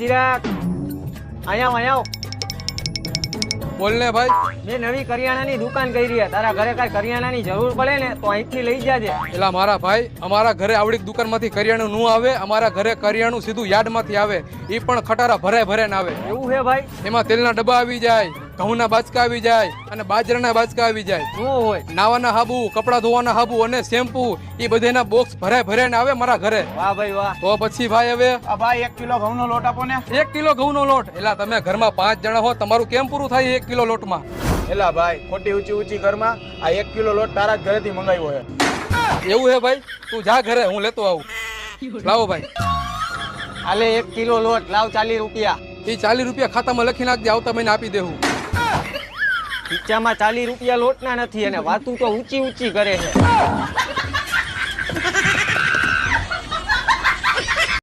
ચિરાગ અહીંયા બોલ ને ભાઈ. મેં નવી કરિયાણાની દુકાન કરી છે. તારા ઘરે કઈ કરિયાણાની જરૂર પડે ને તો અહીંથી લઈ જાજે. એલા મારા ભાઈ, અમારા ઘરે આવડી દુકાનમાંથી કરિયાણું નું આવે. અમારા ઘરે કરિયાણું સીધું યાર્ડમાંથી આવે. એ પણ ખટારા ભરે ને આવે. એવું છે ભાઈ? એમાં તેલના ડબ્બા આવી જાય, ઘઉંના બાચકા આવી જાય અને બાજરાના બાચકા આવી જાય. શું હોય? નાવાના હાબુ, કપડા ધોવાના હાબુ અને શેમ્પુ, એ બધાના બોક્સ ભરે ને આવે મારા ઘરે. વાહ ભાઈ વાહ. તો પછી ભાઈ હવે ભાઈ 1 કિલો ઘઉંનો લોટ આપો ને. 1 કિલો ઘઉંનો લોટ? એલા તમે ઘરમાં 5 જણા હો, તમારું કેમ પૂરું થાય 1 કિલો લોટમાં? એલા ભાઈ ખોટી ઊંચી ઘરમાં આ 1 કિલો લોટ તારા જ ઘરેથી મંગાવ્યો છે. એવું હે ભાઈ? તું જા ઘરે, હું લેતો આવું. લાવો ભાઈ. આલે 1 કિલો લોટ લાવ 40 રૂપિયા. એ 40 રૂપિયા ખાતામાં લખી નાખજે, આવતા મહિને આપી દેવું. ખીચામાં 40 રૂપિયા લોટના નથી અને વાતું તો ઊંચી કરે છે.